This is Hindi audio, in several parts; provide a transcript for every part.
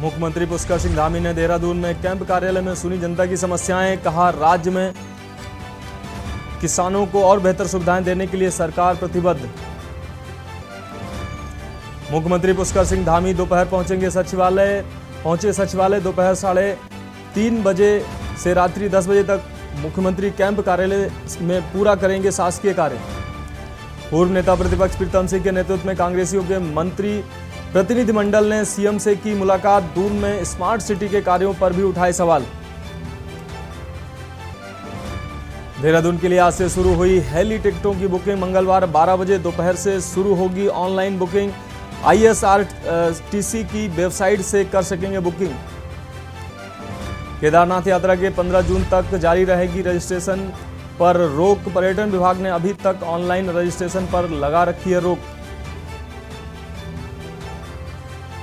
मुख्यमंत्री पुष्कर सिंह धामी ने देहरादून में कैंप कार्यालय में सुनी जनता की समस्याएं। कहा, राज्य में किसानों को और बेहतर सुविधाएं देने के लिए सरकार प्रतिबद्ध। मुख्यमंत्री पुष्कर सिंह धामी दोपहर पहुंचे सचिवालय दोपहर 3:30 बजे से रात्रि 10 बजे तक मुख्यमंत्री कैंप कार्यालय में पूरा करेंगे शासकीय कार्य। पूर्व नेता प्रतिपक्ष प्रीतम सिंह के नेतृत्व में कांग्रेसियों के मंत्री प्रतिनिधिमंडल ने सीएम से की मुलाकात। दून में स्मार्ट सिटी के कार्यों पर भी उठाए सवाल। देहरादून के लिए आज से शुरू हुई हेली टिकटों की बुकिंग। मंगलवार 12 बजे दोपहर से शुरू होगी ऑनलाइन बुकिंग। ISRTC की वेबसाइट से कर सकेंगे बुकिंग। केदारनाथ यात्रा के 15 जून तक जारी रहेगी रजिस्ट्रेशन पर रोक। पर्यटन विभाग ने अभी तक ऑनलाइन रजिस्ट्रेशन पर लगा रखी है रोक।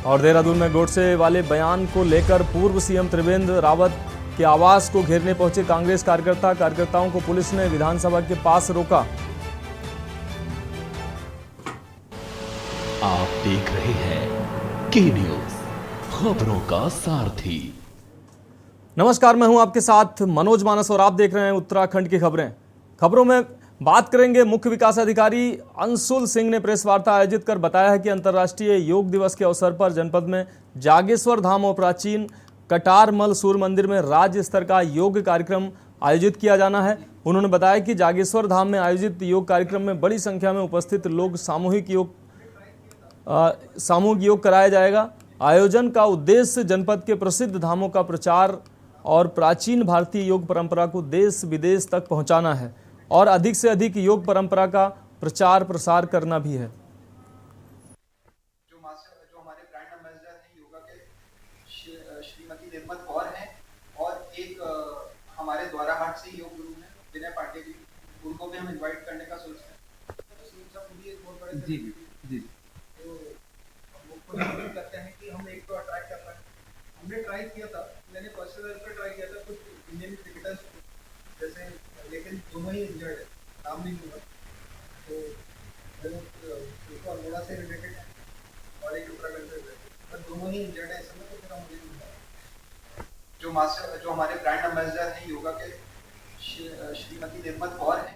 और देहरादून में गोडसे वाले बयान को लेकर पूर्व सीएम त्रिवेंद्र रावत के आवास को घेरने पहुंचे कांग्रेस कार्यकर्ताओं को पुलिस ने विधानसभा के पास रोका। आप देख रहे हैं के न्यूज, खबरों का सारथी। नमस्कार, मैं हूं आपके साथ मनोज मानस और आप देख रहे हैं उत्तराखंड की खबरें। खबरों में बात करेंगे, मुख्य विकास अधिकारी अंशुल सिंह ने प्रेस वार्ता आयोजित कर बताया है कि अंतर्राष्ट्रीय योग दिवस के अवसर पर जनपद में जागेश्वर धाम और प्राचीन कटारमल सूर्य मंदिर में राज्य स्तर का योग कार्यक्रम आयोजित किया जाना है। उन्होंने बताया कि जागेश्वर धाम में आयोजित योग कार्यक्रम में बड़ी संख्या में उपस्थित लोग सामूहिक योग कराया जाएगा। आयोजन का उद्देश्य जनपद के प्रसिद्ध धामों का प्रचार और प्राचीन भारतीय योग परंपरा को देश विदेश तक पहुंचाना है और अधिक से अधिक योग परंपरा का प्रचार प्रसार करना भी है। जो हमारे ब्रांड एम्बेसडर हैं योगा के श्रीमती निर्मत कौर हैं और एक हमारे द्वारा हाट से योग गुरु हैं विनय पांडे जी, उनको भी हम इनवाइट करने का सोच रहे हैं। तो एक बहुत बड़े जी तो मुख्य करते हैं कि हम एक तो अट्रैक्ट कर पाए। हमने ट्राई किया था, मैंने पर्सनल लेवल पर ट्राई किया था कुछ इंडियन क्रिकेटर्स जैसे, लेकिन दोनों ही इंजर्ड है, नाम नहीं हुआ। तो एक अल्मोड़ा से रिलेटेड है और एक उत्तराखंड से रिलेटेड, पर दोनों ही इंजर्ड है। इसमें तो पूरा मुझे नहीं पता। जो हमारे ब्रांड एम्बेसडर हैं योगा के श्रीमती निर्मत कौर हैं।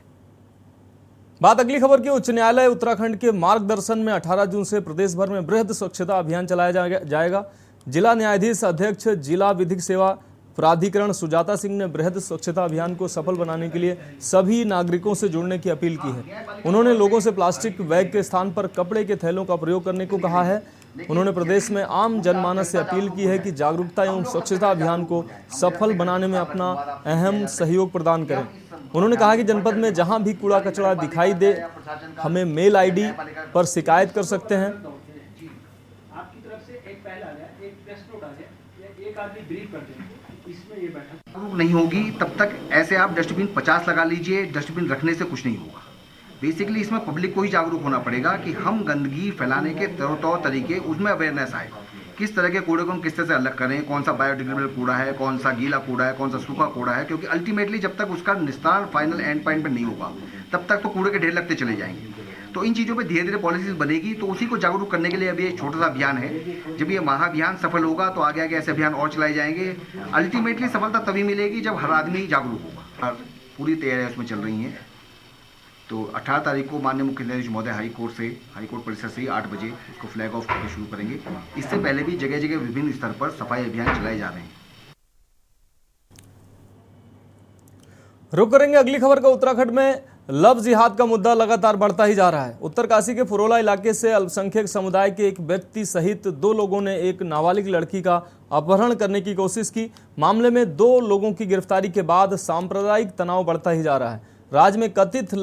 बात अगली खबर की। उच्च न्यायालय उत्तराखंड के मार्गदर्शन में 18 जून से प्रदेश भर में बृहद स्वच्छता अभियान चलाया जाएगा। जिला न्यायाधीश अध्यक्ष जिला विधिक सेवा प्राधिकरण सुजाता सिंह ने बृहद स्वच्छता अभियान को सफल बनाने के लिए सभी नागरिकों से जुड़ने की अपील की है। उन्होंने लोगों से प्लास्टिक बैग के स्थान पर कपड़े के थैलों का प्रयोग करने को कहा है। उन्होंने प्रदेश में आम जनमानस से अपील की है कि जागरूकता एवं स्वच्छता अभियान को सफल बनाने में अपना अहम सहयोग प्रदान करें। उन्होंने कहा कि जनपद में जहां भी कूड़ा कचरा दिखाई दे हमें मेल ID पर शिकायत कर सकते हैं। आपकी तरफ से एक पहल आ जाए, एक प्रेस नोट आ जाए, एक आदमी ब्रीफ कर दें, इसमें ये बैठक नहीं होगी तब तक ऐसे आप डस्टबिन 50 लगा लीजिए, डस्टबिन रखने से कुछ नहीं होगा। बेसिकली इसमें पब्लिक को ही जागरूक होना पड़ेगा कि हम गंदगी फैलाने के तौर तरीके, उसमें अवेयरनेस आए। किस तरह के कूड़े को हम किस तरह से अलग करें, कौन सा बायोडिग्रेडेबल कूड़ा है, कौन सा गीला कूड़ा है, कौन सा सूखा कूड़ा है, क्योंकि अल्टीमेटली जब तक उसका निस्तारण फाइनल एंड पॉइंट पर नहीं होगा तब तक तो कूड़े के ढेर लगते चले जाएंगे। तो इन चीज़ों पे धीरे धीरे पॉलिसीज बनेगी, तो उसी को जागरूक करने के लिए अभी एक छोटा सा अभियान है। जब ये महाअभियान सफल होगा तो आगे आगे ऐसे अभियान और चलाए जाएंगे। अल्टीमेटली सफलता तभी मिलेगी जब हर आदमी जागरूक होगा। और पूरी तैयारियां उसमें चल रही हैं। तो 18 तारीख को माननीय मुख्य न्यायाधीश महोदय हाईकोर्ट परिसर से 8 बजे इसको फ्लैग ऑफ करके शुरू करेंगे। इससे पहले भी जगह जगह विभिन्न स्तर पर सफाई अभियान चलाए जा रहे हैं। रुक करेंगे अगली खबर का। उत्तराखंड में लव जिहाद का मुद्दा लगातार बढ़ता ही जा रहा है। उत्तरकाशी के फुरोला इलाके से अल्पसंख्यक समुदाय के एक व्यक्ति सहित 2 लोगों ने एक नाबालिग लड़की का अपहरण करने की कोशिश की। मामले में 2 लोगों की गिरफ्तारी के बाद सांप्रदायिक तनाव बढ़ता ही जा रहा है। राज्य में कथित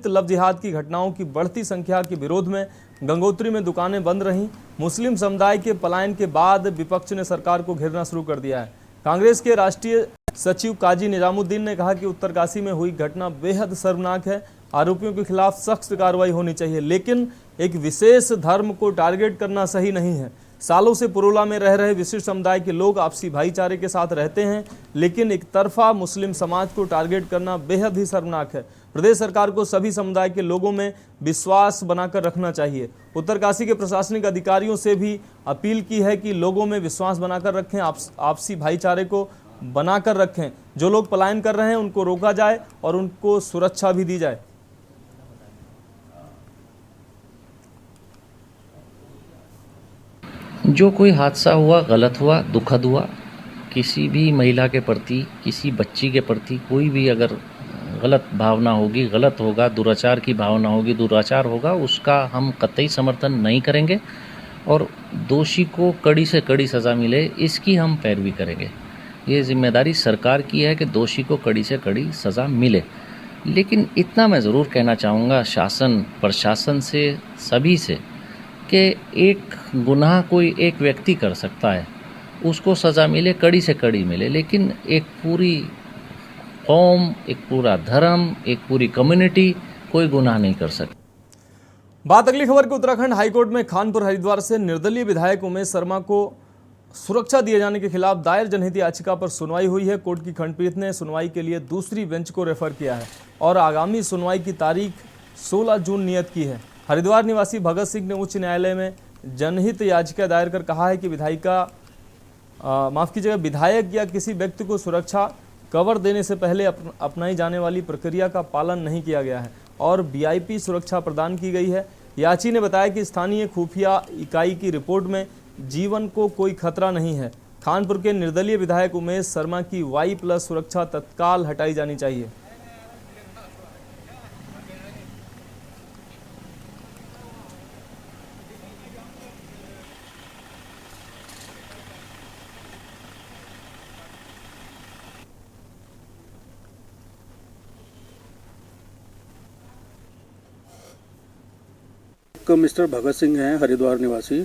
लव जिहाद की घटनाओं की बढ़ती संख्या के विरोध में गंगोत्री में दुकानें बंद रहीं। मुस्लिम समुदाय के पलायन के बाद विपक्ष ने सरकार को घेरना शुरू कर दिया है। कांग्रेस के राष्ट्रीय सचिव काजी निजामुद्दीन ने कहा कि उत्तरकाशी में हुई घटना बेहद शर्मनाक है। आरोपियों के खिलाफ सख्त कार्रवाई होनी चाहिए, लेकिन एक विशेष धर्म को टारगेट करना सही नहीं है। सालों से पुरोला में रह रहे विशिष्ट समुदाय के लोग आपसी भाईचारे के साथ रहते हैं, लेकिन एक तरफा मुस्लिम समाज को टारगेट करना बेहद ही शर्मनाक है। प्रदेश सरकार को सभी समुदाय के लोगों में विश्वास बनाकर रखना चाहिए। उत्तरकाशी के प्रशासनिक अधिकारियों से भी अपील की है कि लोगों में विश्वास बनाकर रखें, आपसी भाईचारे को बनाकर रखें। जो लोग पलायन कर रहे हैं उनको रोका जाए और उनको सुरक्षा भी दी जाए। जो कोई हादसा हुआ, गलत हुआ, दुखद हुआ, किसी भी महिला के प्रति, किसी बच्ची के प्रति कोई भी अगर गलत भावना होगी, गलत होगा, दुराचार की भावना होगी, दुराचार होगा, उसका हम कतई समर्थन नहीं करेंगे और दोषी को कड़ी से कड़ी सज़ा मिले इसकी हम पैरवी करेंगे। ये जिम्मेदारी सरकार की है कि दोषी को कड़ी से कड़ी सज़ा मिले। लेकिन इतना मैं ज़रूर कहना चाहूँगा शासन प्रशासन से, सभी से, कि एक गुनाह कोई एक व्यक्ति कर सकता है, उसको सज़ा मिले, कड़ी से कड़ी मिले, लेकिन एक पूरी कौम, एक पूरा धर्म, एक पूरी कम्युनिटी कोई गुनाह नहीं कर सकती। बात अगली खबर के उत्तराखंड हाईकोर्ट में खानपुर हरिद्वार से निर्दलीय विधायक उमेश शर्मा को सुरक्षा दिए जाने के खिलाफ दायर जनहित याचिका पर सुनवाई हुई है। कोर्ट की खंडपीठ ने सुनवाई के लिए दूसरी बेंच को रेफर किया है और आगामी सुनवाई की तारीख 16 जून नियत की है। हरिद्वार निवासी भगत सिंह ने उच्च न्यायालय में जनहित याचिका दायर कर कहा है कि विधायक या किसी व्यक्ति को सुरक्षा कवर देने से पहले अपनाई जाने वाली प्रक्रिया का पालन नहीं किया गया है और वीआईपी सुरक्षा प्रदान की गई है। याची ने बताया कि स्थानीय खुफिया इकाई की रिपोर्ट में जीवन को कोई खतरा नहीं है। खानपुर के निर्दलीय विधायक उमेश शर्मा की Y+ सुरक्षा तत्काल हटाई जानी चाहिए। मिस्टर भगत सिंह हैं, हरिद्वार निवासी।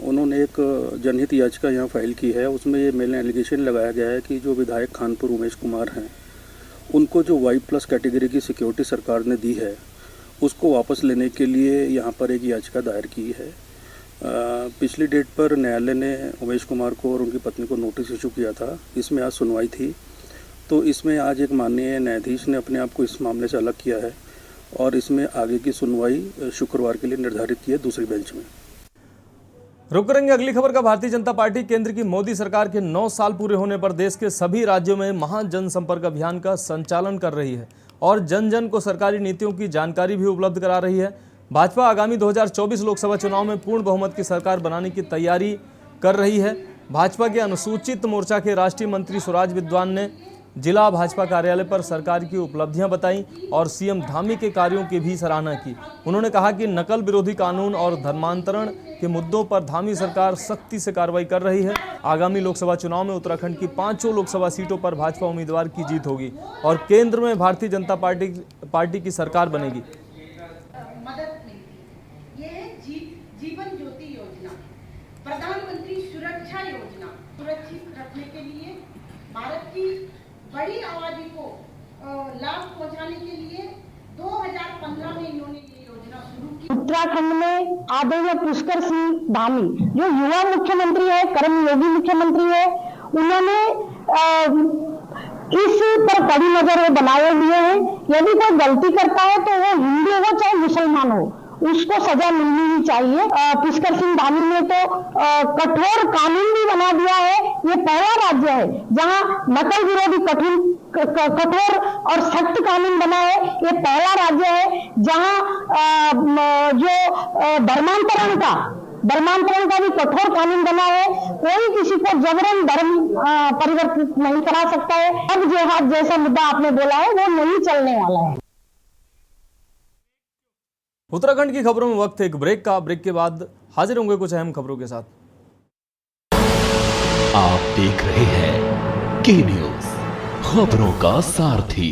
उन्होंने एक जनहित याचिका यहाँ फाइल की है। उसमें ये मेल एलिगेशन लगाया गया है कि जो विधायक खानपुर उमेश कुमार हैं, उनको जो Y+ कैटेगरी की सिक्योरिटी सरकार ने दी है, उसको वापस लेने के लिए यहाँ पर एक याचिका दायर की है। पिछली डेट पर न्यायालय ने उमेश कुमार को और उनकी पत्नी को नोटिस इशू किया था। इसमें आज सुनवाई थी, तो इसमें आज एक माननीय न्यायाधीश ने अपने आप को इस मामले से अलग किया है और इसमें आगे की सुनवाई शुक्रवार के लिए निर्धारित की है दूसरी बेंच में। रुक करेंगे अगली खबर का। भारतीय जनता पार्टी केंद्र की मोदी सरकार के 9 साल पूरे होने पर देश के सभी राज्यों में महान जनसंपर्क अभियान का संचालन कर रही है और जन जन को सरकारी नीतियों की जानकारी भी उपलब्ध करा रही है। भाजपा आगामी 2024 लोकसभा चुनाव में पूर्ण बहुमत की सरकार बनाने की तैयारी कर रही है। भाजपा के अनुसूचित मोर्चा के राष्ट्रीय मंत्री स्वराज विद्वान ने जिला भाजपा कार्यालय पर सरकार की उपलब्धियां बताई और सीएम धामी के कार्यों की भी सराहना की। उन्होंने कहा कि नकल विरोधी कानून और धर्मांतरण के मुद्दों पर धामी सरकार सख्ती से कार्रवाई कर रही है। आगामी लोकसभा चुनाव में उत्तराखंड की 5 लोकसभा सीटों पर भाजपा उम्मीदवार की जीत होगी और केंद्र में भारतीय जनता पार्टी की सरकार बनेगी। मदद मिलती है। ये है जीवन ज्योति योजना, प्रधानमंत्री सुरक्षा योजना। सुरक्षित रखने के लिए भारत की बड़ी आबादी को लाभ पहुंचाने के लिए 2015 में इन्होंने ये योजना शुरू की। उत्तराखंड में आदरणीय पुष्कर सिंह धामी जो युवा मुख्यमंत्री है, कर्मयोगी मुख्यमंत्री है, उन्होंने इस पर कड़ी नजर बनाए हुए हैं। यदि कोई गलती करता है तो वो हिंदू हो चाहे मुसलमान हो, उसको सजा मिलनी ही चाहिए। पुष्कर सिंह धामी ने तो कठोर कानून भी बना दिया है। ये पहला राज्य है जहां नकल विरोधी कठोर और सख्त कानून बना है। ये पहला राज्य है जहां जो धर्मांतरण का भी कठोर कानून बना है। कोई किसी को जबरन धर्म परिवर्तित नहीं करा सकता है। अब जिहाद जैसा मुद्दा आपने बोला है वो नहीं चलने वाला है। उत्तराखंड की खबरों में वक्त है एक ब्रेक का। ब्रेक के बाद हाजिर होंगे कुछ अहम खबरों के साथ। आप देख रहे हैं के न्यूज, खबरों का सारथी।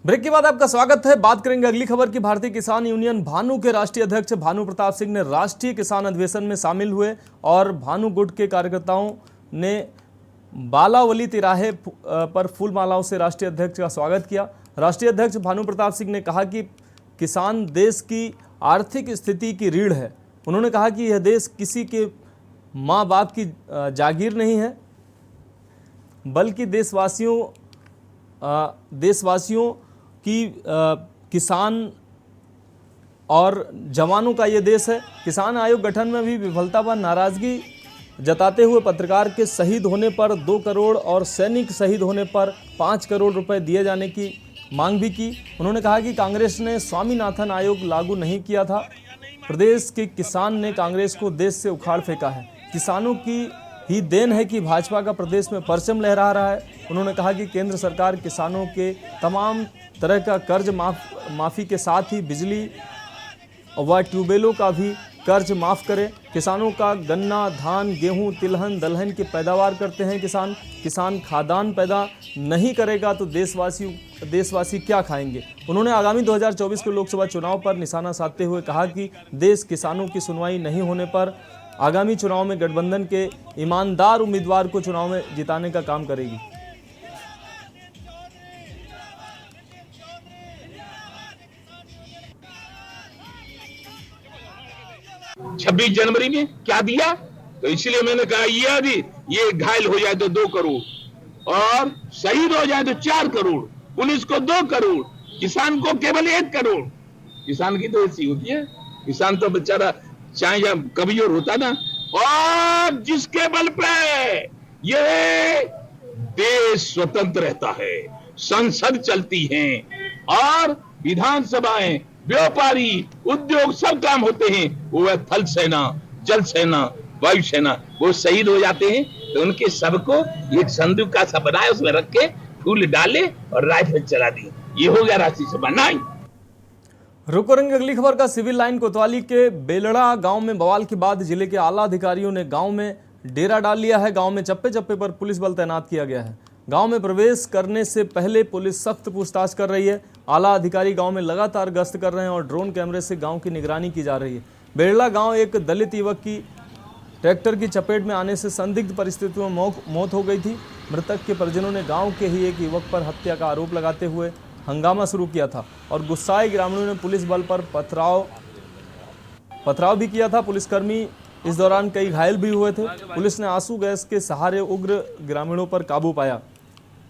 ब्रेक के बाद आपका स्वागत है। बात करेंगे अगली खबर की। भारतीय किसान यूनियन भानु के राष्ट्रीय अध्यक्ष भानु प्रताप सिंह ने राष्ट्रीय किसान अधिवेशन में शामिल हुए और भानु गुट के कार्यकर्ताओं ने बालावली तिराहे पर फूल मालाओं से राष्ट्रीय अध्यक्ष का स्वागत किया। राष्ट्रीय अध्यक्ष भानु प्रताप सिंह ने कहा कि किसान देश की आर्थिक स्थिति की रीढ़ है। उन्होंने कहा कि यह देश माँ बाप की जागीर नहीं है, बल्कि देशवासियों की किसान और जवानों का ये देश है। किसान आयोग गठन में भी विफलता पर नाराजगी जताते हुए पत्रकार के शहीद होने पर 2 करोड़ और सैनिक शहीद होने पर 5 करोड़ रुपए दिए जाने की मांग भी की। उन्होंने कहा कि कांग्रेस ने स्वामीनाथन आयोग लागू नहीं किया था। प्रदेश के किसान ने कांग्रेस को देश से उखाड़ फेंका है। किसानों की ही देन है कि भाजपा का प्रदेश में परचम लहरा रहा है। उन्होंने कहा कि केंद्र सरकार किसानों के तमाम तरह का कर्ज माफ़ी के साथ ही बिजली व ट्यूबवेलों का भी कर्ज माफ़ करे। किसानों का गन्ना, धान, गेहूं, तिलहन, दलहन की पैदावार करते हैं किसान खाद्यान्न पैदा नहीं करेगा तो देशवासी क्या खाएंगे। उन्होंने आगामी 2024 के लोकसभा चुनाव पर निशाना साधते हुए कहा कि देश किसानों की सुनवाई नहीं होने पर आगामी चुनाव में गठबंधन के ईमानदार उम्मीदवार को चुनाव में जिताने का काम करेगी। 26 जनवरी में क्या दिया, तो इसलिए मैंने कहा ये घायल हो जाए तो 2 करोड़ और शहीद हो जाए तो 4 करोड़, पुलिस को 2 करोड़, किसान को केवल 1 करोड़। किसान की तो ऐसी होती है, किसान तो बेचारा चाहे या कमजोर होता ना, और जिसके बल पे ये देश स्वतंत्र रहता है, संसद चलती है और विधानसभाएं, व्यापारी, उद्योग सब काम होते हैं, वो है थल सेना, जल सेना, वायु सेना, वो शहीद हो जाते हैं तो उनके सबको एक संदूक का सा बनाए, उसमें रख के फूल डाले और राइफल चला दी। ये हो गया राज्यसभा नहीं। रुक करेंगे अगली खबर का। सिविल लाइन कोतवाली के बेलड़ा गांव में बवाल के बाद जिले के आला अधिकारियों ने गांव में डेरा डाल लिया है। गांव में चप्पे चप्पे पर पुलिस बल तैनात किया गया है। गांव में प्रवेश करने से पहले पुलिस सख्त पूछताछ कर रही है। आला अधिकारी गांव में लगातार गश्त कर रहे हैं और ड्रोन कैमरे से गांव की निगरानी की जा रही है। बेलड़ा गांव एक दलित युवक की ट्रैक्टर की चपेट में आने से संदिग्ध परिस्थितियों में मौत हो गई थी। मृतक के परिजनों ने गांव के ही एक युवक पर हत्या का आरोप लगाते हुए हंगामा शुरू किया था और गुस्साए ग्रामीणों ने पुलिस बल पर पथराव भी किया था। पुलिसकर्मी इस दौरान कई घायल भी हुए थे। पुलिस ने आंसू गैस के सहारे उग्र ग्रामीणों पर काबू पाया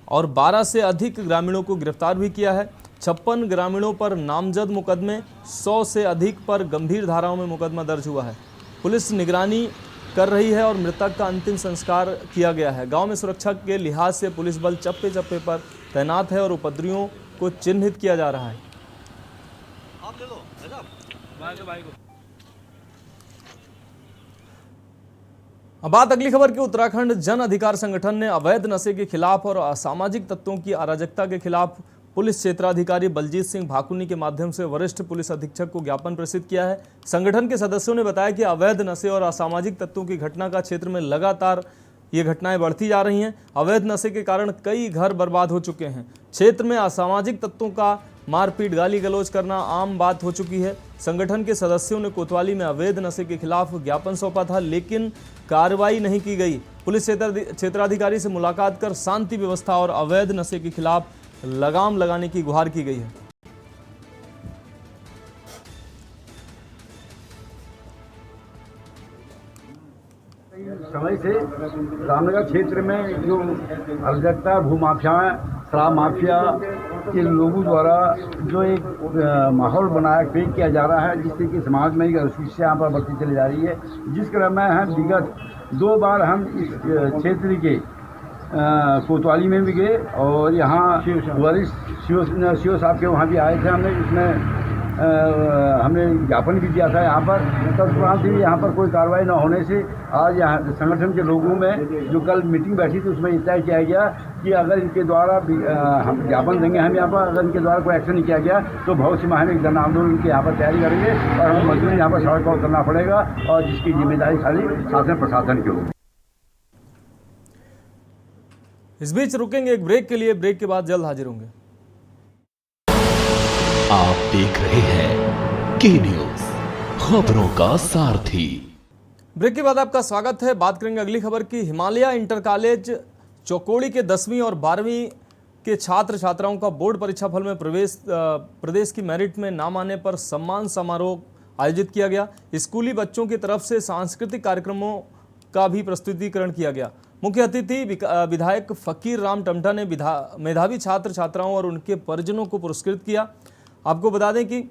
और 12 से अधिक ग्रामीणों को गिरफ्तार भी किया है। 56 ग्रामीणों पर नामजद मुकदमे, 100 से अधिक पर गंभीर धाराओं में मुकदमा दर्ज हुआ है। पुलिस निगरानी कर रही है और मृतक का अंतिम संस्कार किया गया है। गांव में सुरक्षा के लिहाज से पुलिस बल चप्पे चप्पे पर तैनात है और उपद्रवियों को चिन्हित किया जा रहा है। अब बात अगली खबर की। उत्तराखंड जन अधिकार संगठन ने अवैध नशे के खिलाफ और असामाजिक तत्वों की अराजकता के खिलाफ पुलिस क्षेत्राधिकारी बलजीत सिंह भाकुनी के माध्यम से वरिष्ठ पुलिस अधीक्षक को ज्ञापन प्रेषित किया है। संगठन के सदस्यों ने बताया कि अवैध नशे और असामाजिक तत्वों की घटना का क्षेत्र में लगातार ये घटनाएं बढ़ती जा रही हैं। अवैध नशे के कारण कई घर बर्बाद हो चुके हैं। क्षेत्र में असामाजिक तत्वों का मारपीट, गाली गलौज करना आम बात हो चुकी है। संगठन के सदस्यों ने कोतवाली में अवैध नशे के खिलाफ ज्ञापन सौंपा था, लेकिन कार्रवाई नहीं की गई। पुलिस क्षेत्राधिकारी से मुलाकात कर शांति व्यवस्था और अवैध नशे के खिलाफ लगाम लगाने की गुहार की गई है। समय से रामनगर क्षेत्र में जो अराजकता, भूमाफिया, शराब माफिया के लोगों द्वारा जो एक माहौल बनाया क्रिएट किया जा रहा है, जिससे कि समाज में एक असुविधा यहाँ पर बढ़ती चली जा रही है। जिस क्रम में हम विगत 2 बार हम इस क्षेत्र के कोतवाली में भी गए और यहाँ वरिष्ठ सीओ साहब के वहाँ भी आए थे। हमने ज्ञापन भी दिया था यहाँ पर। तत्परांत भी यहाँ पर कोई कार्रवाई न होने से आज यहाँ संगठन के लोगों में जो कल मीटिंग बैठी थी उसमें तय किया गया कि अगर इनके द्वारा हम ज्ञापन देंगे हम यहाँ पर, अगर इनके द्वारा कोई एक्शन नहीं किया गया तो बहुत सी माह में एक जन आंदोलन की यहाँ पर तैयारी करेंगे और हमें मजदूर यहाँ पर सड़क पर उतरना पड़ेगा और जिसकी जिम्मेदारी खाली शासन प्रशासन की होगी। इस बीच रुकेंगे एक ब्रेक के लिए। ब्रेक के बाद जल्द हाजिर होंगे। आप देख रहे हैं के न्यूज, खबरों का सारथी। ब्रेक के बाद आपका स्वागत है। बात करेंगे अगली खबर की। हिमालय इंटर कॉलेज चौकोड़ी के 10वीं और 12वीं के छात्र छात्राओं का बोर्ड परीक्षा फल में प्रदेश की मेरिट में नाम आने पर सम्मान समारोह आयोजित किया गया। स्कूली बच्चों की तरफ से सांस्कृतिक कार्यक्रमों का भी प्रस्तुतिकरण किया गया। मुख्य अतिथि विधायक फकीर राम टमटा ने मेधावी छात्र छात्राओं और उनके परिजनों को पुरस्कृत किया। आपको बता दें कि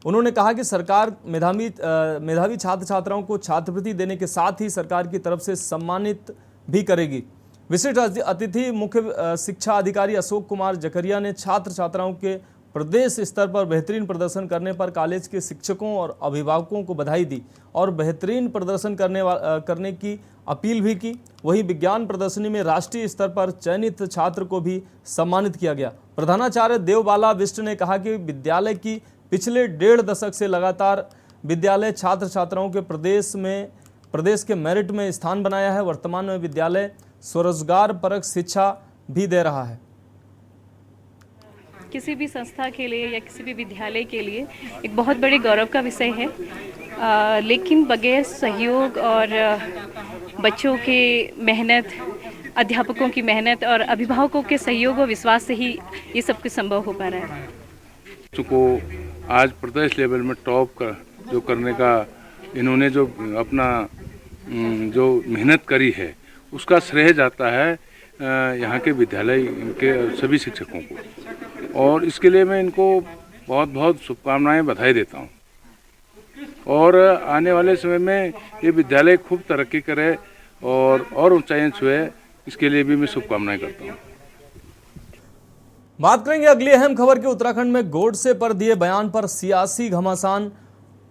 उन्होंने कहा कि सरकार मेधावी छात्र छात्राओं को छात्रवृत्ति देने के साथ ही सरकार की तरफ से सम्मानित भी करेगी। विशिष्ट अतिथि मुख्य शिक्षा अधिकारी अशोक कुमार जकरिया ने छात्र छात्राओं के प्रदेश स्तर पर बेहतरीन प्रदर्शन करने पर कॉलेज के शिक्षकों और अभिभावकों को बधाई दी और बेहतरीन प्रदर्शन करने की अपील भी की। वहीं विज्ञान प्रदर्शनी में राष्ट्रीय स्तर पर चयनित छात्र को भी सम्मानित किया गया। प्रधानाचार्य देवबाला बिष्ट ने कहा कि विद्यालय की पिछले 1.5 दशक से लगातार विद्यालय छात्र छात्राओं के प्रदेश के मेरिट में स्थान बनाया है। वर्तमान में विद्यालय स्वरोजगार परक शिक्षा भी दे रहा है। किसी भी संस्था के लिए या किसी भी विद्यालय के लिए एक बहुत बड़े गौरव का विषय है, लेकिन बगैर सहयोग और बच्चों के मेहनत, अध्यापकों की मेहनत और अभिभावकों के सहयोग और विश्वास से ही ये सब कुछ संभव हो पा रहा है। बच्चों को आज प्रदेश लेवल में टॉप का जो करने का इन्होंने जो अपना जो मेहनत करी है उसका श्रेय जाता है यहाँ के विद्यालय के सभी शिक्षकों को, और इसके लिए मैं इनको बहुत बहुत शुभकामनाएं बधाई देता हूँ। और आने वाले समय में ये विद्यालय खूब तरक्की करे और ऊंचाइयां छुए, इसके लिए भी मैं शुभकामनाएं करता हूँ। बात करेंगे अगली अहम खबर के। उत्तराखंड में गोडसे पर दिए बयान पर सियासी घमासान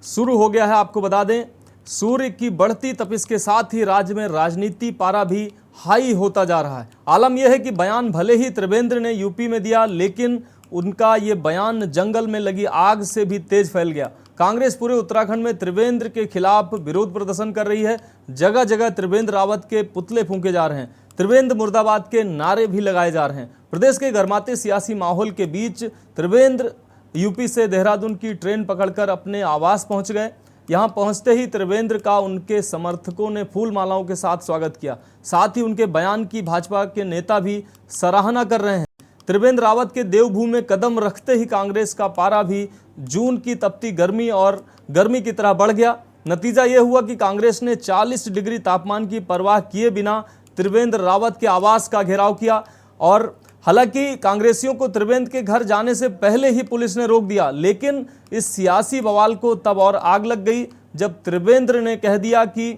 शुरू हो गया है। आपको बता दें, सूर्य की बढ़ती तपिश के साथ ही राज्य में राजनीति पारा भी हाई होता जा रहा है। आलम यह है कि बयान भले ही त्रिवेंद्र ने यूपी में दिया, लेकिन उनका ये बयान जंगल में लगी आग से भी तेज फैल गया। कांग्रेस पूरे उत्तराखंड में त्रिवेंद्र के खिलाफ विरोध प्रदर्शन कर रही है। जगह जगह त्रिवेंद्र रावत के पुतले फूंके जा रहे हैं, त्रिवेंद्र मुर्दाबाद के नारे भी लगाए जा रहे हैं। प्रदेश के गर्माते सियासी माहौल के बीच त्रिवेंद्र यूपी से देहरादून की ट्रेन पकड़कर अपने आवास पहुंच गए। यहां पहुंचते ही त्रिवेंद्र का उनके समर्थकों ने फूल मालाओं के साथ स्वागत किया। साथ ही उनके बयान की भाजपा के नेता भी सराहना कर रहे हैं। त्रिवेंद्र रावत के देवभूमि में कदम रखते ही कांग्रेस का पारा भी जून की तपती गर्मी की तरह बढ़ गया। नतीजा यह हुआ कि कांग्रेस ने 40 डिग्री तापमान की परवाह किए बिना त्रिवेंद्र रावत के आवास का घेराव किया। और हालांकि कांग्रेसियों को त्रिवेंद्र के घर जाने से पहले ही पुलिस ने रोक दिया, लेकिन इस सियासी बवाल को तब और आग लग गई जब त्रिवेंद्र ने कह दिया कि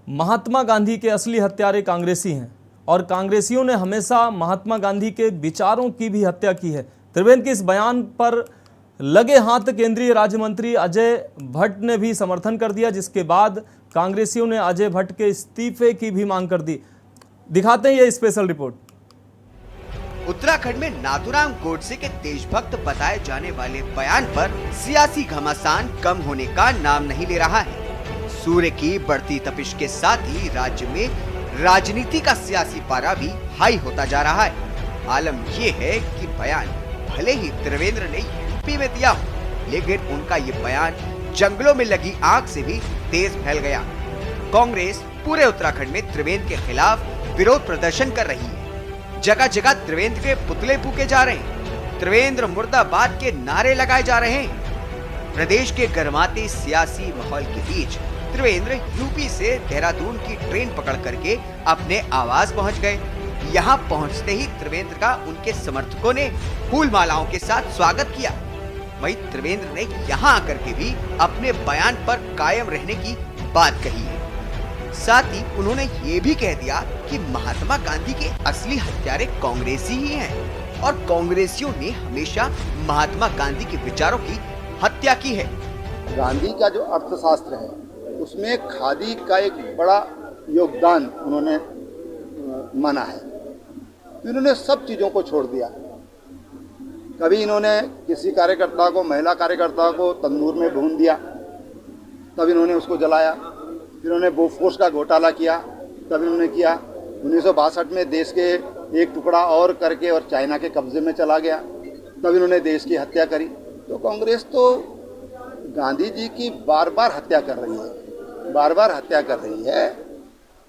महात्मा गांधी के असली हत्यारे कांग्रेसी हैं और कांग्रेसियों ने हमेशा महात्मा गांधी के विचारों की भी हत्या की है। त्रिवेंद्र के इस बयान पर लगे हाथ केंद्रीय राज्य मंत्री अजय भट्ट ने भी समर्थन कर दिया, जिसके बाद कांग्रेसियों ने अजय भट्ट के इस्तीफे की भी मांग कर दी। दिखाते हैं ये स्पेशल रिपोर्ट। उत्तराखंड में नाथूराम गोडसे के देशभक्त बताए जाने वाले बयान पर सियासी घमासान कम होने का नाम नहीं ले रहा है। सूर्य की बढ़ती तपिश के साथ ही राज्य में राजनीति का सियासी पारा भी हाई होता जा रहा है। आलम ये है कि बयान भले ही त्रिवेंद्र ने यूपी में दिया हो, लेकिन उनका ये बयान जंगलों में लगी आग से भी तेज फैल गया। कांग्रेस पूरे उत्तराखंड में त्रिवेंद्र के खिलाफ विरोध प्रदर्शन कर रही है। जगह जगह त्रिवेंद्र के पुतले फूके जा रहे हैं, त्रिवेंद्र मुर्दाबाद के नारे लगाए जा रहे हैं। प्रदेश के गर्माते सियासी माहौल के बीच त्रिवेंद्र यूपी से देहरादून की ट्रेन पकड़ करके अपने आवास पहुंच गए। यहां पहुंचते ही त्रिवेंद्र का उनके समर्थकों ने फूल मालाओं के साथ स्वागत किया। वहीं त्रिवेंद्र ने यहां आकर के भी अपने बयान पर कायम रहने की बात कही है। साथ ही उन्होंने ये भी कह दिया कि महात्मा गांधी के असली हत्यारे कांग्रेसी ही हैं और कांग्रेसियों ने हमेशा महात्मा गांधी के विचारों की हत्या की है। गांधी का जो अर्थशास्त्र है उसमें खादी का एक बड़ा योगदान उन्होंने माना है, तो इन्होंने सब चीज़ों को छोड़ दिया। कभी इन्होंने किसी कार्यकर्ता को, महिला कार्यकर्ता को तंदूर में भून दिया, तब इन्होंने उसको जलाया। फिर उन्होंने बोफोर्स का घोटाला किया, तब इन्होंने किया। 1962 में देश के एक टुकड़ा और करके और चाइना के कब्जे में चला गया, तब इन्होंने देश की हत्या करी। तो कांग्रेस तो गांधी जी की बार बार हत्या कर रही है, बार बार हत्या कर रही है।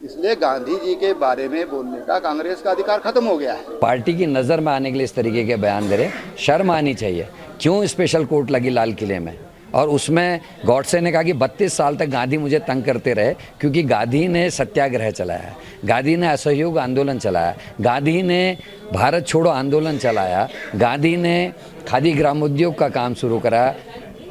इसलिए गांधी जी के बारे में बोलने का कांग्रेस का अधिकार खत्म हो गया है। पार्टी की नज़र में आने के लिए इस तरीके के बयान दे रहे, शर्म आनी चाहिए। क्यों स्पेशल कोर्ट लगी लाल किले में? और उसमें गॉडसे ने कहा कि 32 साल तक गांधी मुझे तंग करते रहे, क्योंकि गांधी ने सत्याग्रह चलाया, गांधी ने असहयोग आंदोलन चलाया, गांधी ने भारत छोड़ो आंदोलन चलाया, गांधी ने खादी ग्रामोद्योग का काम शुरू करा,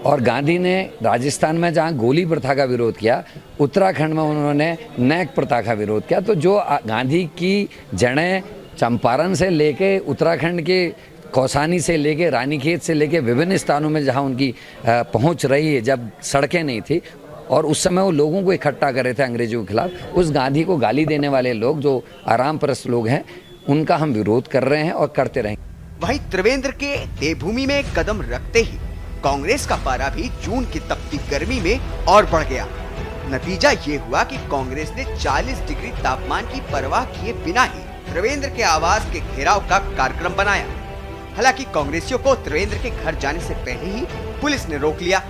और गांधी ने राजस्थान में जहाँ गोली प्रथा का विरोध किया, उत्तराखंड में उन्होंने नैक प्रथा का विरोध किया। तो जो गांधी की जड़ें चंपारण से लेके उत्तराखंड के कौसानी से लेके रानीखेत से लेके विभिन्न स्थानों में जहां उनकी पहुंच रही है, जब सड़कें नहीं थी और उस समय वो लोगों को इकट्ठा कर रहे थे अंग्रेजों के खिलाफ, उस गांधी को गाली देने वाले लोग जो आराम परस्त लोग हैं, उनका हम विरोध कर रहे हैं और करते रहेंगे। वहीं त्रिवेंद्र के देवभूमि में कदम रखते ही कांग्रेस का पारा भी जून की तपती गर्मी में और बढ़ गया। नतीजा ये हुआ कि कांग्रेस ने 40 डिग्री तापमान की परवाह किए बिना ही त्रिवेंद्र के आवास के घेराव का कार्यक्रम बनाया। हालांकि कांग्रेसियों को त्रिवेंद्र के घर जाने से पहले ही पुलिस ने रोक लिया,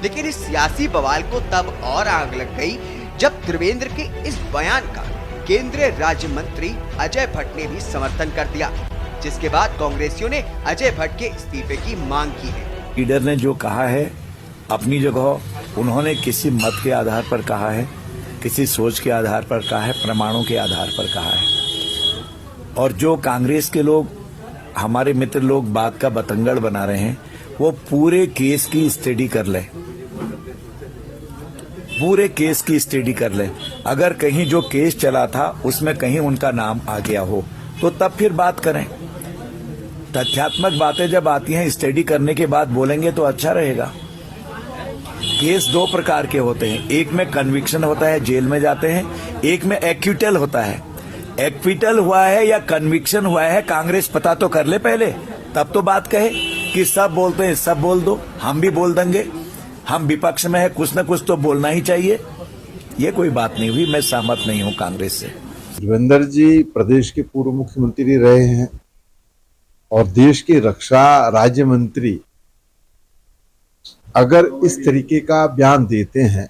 लेकिन इस सियासी बवाल को तब और आग लग गई जब त्रिवेंद्र के इस बयान का केंद्रीय राज्य मंत्री अजय भट्ट ने भी समर्थन कर दिया, जिसके बाद कांग्रेसियों ने अजय भट्ट के इस्तीफे की मांग की है। लीडर ने जो कहा है अपनी जगह, उन्होंने किसी मत के आधार पर कहा है, किसी सोच के आधार पर कहा है, प्रमाणों के आधार पर कहा है। और जो कांग्रेस के लोग, हमारे मित्र लोग बात का बतंगड़ बना रहे हैं, वो पूरे केस की स्टडी कर ले, पूरे केस की स्टडी कर ले। अगर कहीं जो केस चला था उसमें कहीं उनका नाम आ गया हो तो तब फिर बात करें। तथ्यात्मक बातें जब आती हैं स्टडी करने के बाद बोलेंगे तो अच्छा रहेगा। केस दो प्रकार के होते हैं, एक में कन्विक्शन होता है, जेल में जाते हैं, एक में एक्विटल होता है। एक्विटल हुआ है या कन्विक्शन हुआ है, कांग्रेस पता तो कर ले पहले, तब तो बात कहे कि सब बोलते हैं सब बोल दो, हम भी बोल देंगे, हम विपक्ष में है, कुछ न कुछ तो बोलना ही चाहिए। ये कोई बात नहीं हुई, मैं सहमत नहीं हूं कांग्रेस से। त्रिवेंद्र जी प्रदेश के पूर्व मुख्यमंत्री रहे हैं और देश के रक्षा राज्य मंत्री अगर इस तरीके का बयान देते हैं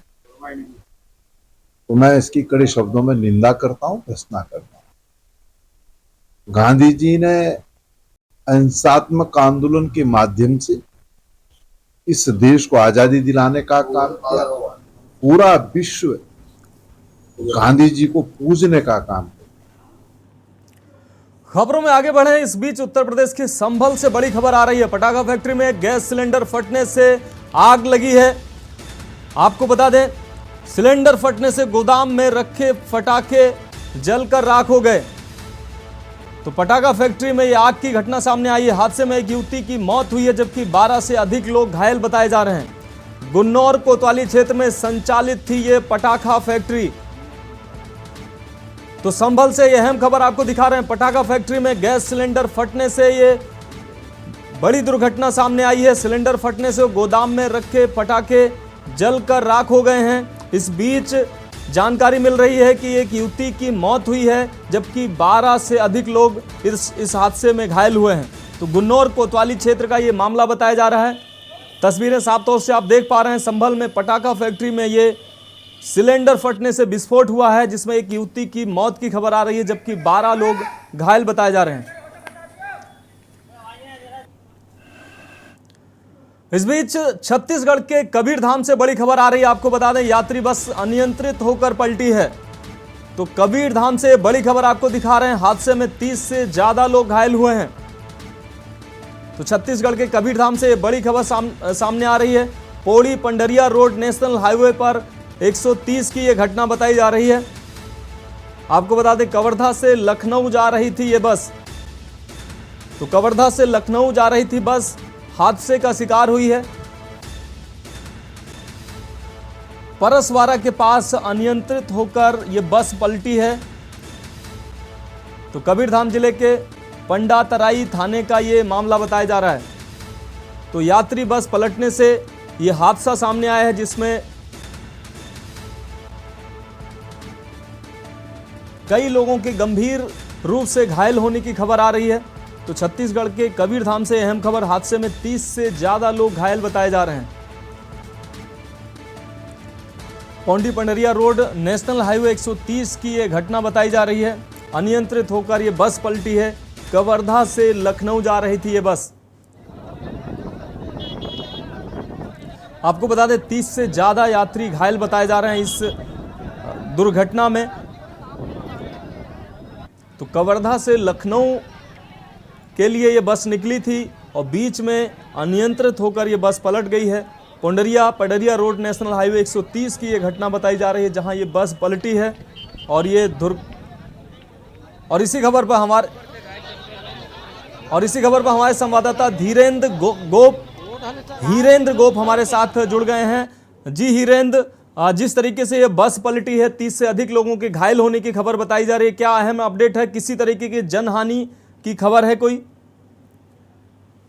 तो मैं इसकी कड़े शब्दों में निंदा करता हूं, भर्त्सना करता हूं। गांधी जी ने अहिंसात्मक आंदोलन के माध्यम से इस देश को आजादी दिलाने का काम किया, पूरा विश्व गांधी जी को पूजने का काम किया। खबरों में आगे बढ़े, इस बीच उत्तर प्रदेश के संभल से बड़ी खबर आ रही है। पटाखा फैक्ट्री में गैस सिलेंडर फटने से आग लगी है। आपको बता दें, सिलेंडर फटने से गोदाम में रखे पटाखे जलकर राख हो गए। तो पटाखा फैक्ट्री में यह आग की घटना सामने आई है। हादसे में एक युवती की मौत हुई है, जबकि 12 से अधिक लोग घायल बताए जा रहे हैं। गुन्नौर कोतवाली क्षेत्र में संचालित थी ये पटाखा फैक्ट्री। तो संभल से यह अहम खबर आपको दिखा रहे हैं। पटाखा फैक्ट्री में गैस सिलेंडर फटने से ये बड़ी दुर्घटना सामने आई है। सिलेंडर फटने से गोदाम में रखे पटाखे जलकर राख हो गए हैं। इस बीच जानकारी मिल रही है कि एक युवती की मौत हुई है, जबकि 12 से अधिक लोग इस हादसे में घायल हुए हैं। तो गुन्नौर कोतवाली क्षेत्र का ये मामला बताया जा रहा है। तस्वीरें साफ तौर से आप देख पा रहे हैं। संभल में पटाखा फैक्ट्री में ये सिलेंडर फटने से विस्फोट हुआ है, जिसमें एक युवती की मौत की खबर आ रही है, जबकि 12 लोग घायल बताए जा रहे हैं। इस बीच छत्तीसगढ़ के कबीरधाम से बड़ी खबर आ रही है। आपको बता दें, यात्री बस अनियंत्रित होकर पलटी है। तो कबीरधाम से बड़ी खबर आपको दिखा रहे हैं। हादसे में 30 से ज्यादा लोग घायल हुए हैं। तो छत्तीसगढ़ के कबीरधाम से बड़ी खबर सामने आ रही है। Pauri Pandariya road national highway पर 130 की यह घटना बताई जा रही है। आपको बता दें, कवर्धा से लखनऊ जा रही थी ये बस। तो कवर्धा से लखनऊ जा रही थी बस, हादसे का शिकार हुई है। परसवाड़ा के पास अनियंत्रित होकर यह बस पलटी है। तो कबीरधाम जिले के पंडातराई थाने का यह मामला बताया जा रहा है। तो यात्री बस पलटने से यह हादसा सामने आया है, जिसमें कई लोगों के गंभीर रूप से घायल होने की खबर आ रही है। तो छत्तीसगढ़ के कबीरधाम से अहम खबर, हादसे में 30 से ज्यादा लोग घायल बताए जा रहे हैं। Pondy Pandariya road national highway 130 की यह घटना बताई जा रही है। अनियंत्रित होकर यह बस पलटी है। कवर्धा से लखनऊ जा रही थी यह बस। आपको बता दें 30 से ज़्यादा यात्री घायल बताए जा रहे हैं इस दुर्घटना में। तो कवर्धा से लखनऊ के लिए ये बस निकली थी और बीच में अनियंत्रित होकर ये बस पलट गई है। कोंडरिया पडरिया रोड नेशनल हाईवे 130 की ये घटना बताई जा रही है जहां ये बस पलटी है। और ये इसी खबर पर हमारे संवाददाता हीरेंद्र गोप हमारे साथ जुड़ गए हैं। जी हीरेंद्र, जिस तरीके से ये बस पलटी है, 30 से अधिक लोगों के घायल होने की खबर बताई जा रही है, क्या अहम अपडेट है? किसी तरीके की जनहानि की खबर है कोई?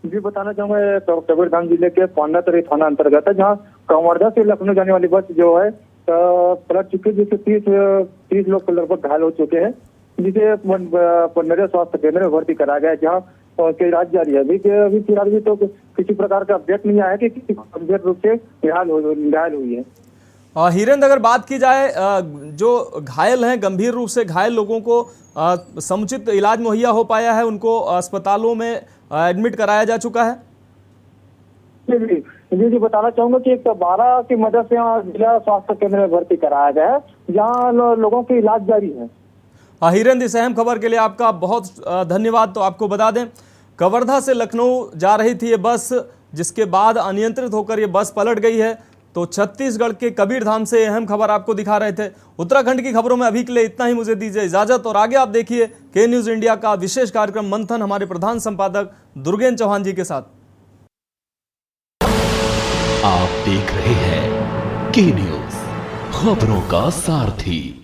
जी बताना चाहूंगा, तो कबीरधाम जिले के पांडातरी थाना अंतर्गत है जहाँ कवर्धा से लखनऊ जाने वाली बस जो है पलट चुकी है, जिससे 30 लोग लगभग घायल हो चुके हैं, जिसे पंडरिया स्वास्थ्य केंद्र में भर्ती कराया गया है जहाँ उसके इलाज जारी है। अभी फिलहाल भी तो किसी प्रकार का अपडेट नहीं आया कि किसी गंभीर रूप से घायल हुई है। हीरेंद्र, अगर बात की जाए जो घायल हैं, गंभीर रूप से घायल लोगों को समुचित इलाज मुहैया हो पाया है? उनको अस्पतालों में एडमिट कराया जा चुका है? जी बताना चाहूंगा कि 12 की मदद से जिला स्वास्थ्य केंद्र में भर्ती कराया गया है जहाँ लोगों की इलाज जारी है। हीरेंद्र, इस अहम खबर के लिए आपका बहुत धन्यवाद। तो आपको बता दें, कवर्धा से लखनऊ जा रही थी ये बस, जिसके बाद अनियंत्रित होकर ये बस पलट गई है। तो छत्तीसगढ़ के कबीरधाम से अहम खबर आपको दिखा रहे थे। उत्तराखंड की खबरों में अभी के लिए इतना ही। मुझे दीजिए इजाजत और आगे आप देखिए के न्यूज इंडिया का विशेष कार्यक्रम मंथन हमारे प्रधान संपादक दुर्गेन चौहान जी के साथ। आप देख रहे हैं के न्यूज, खबरों का सारथी।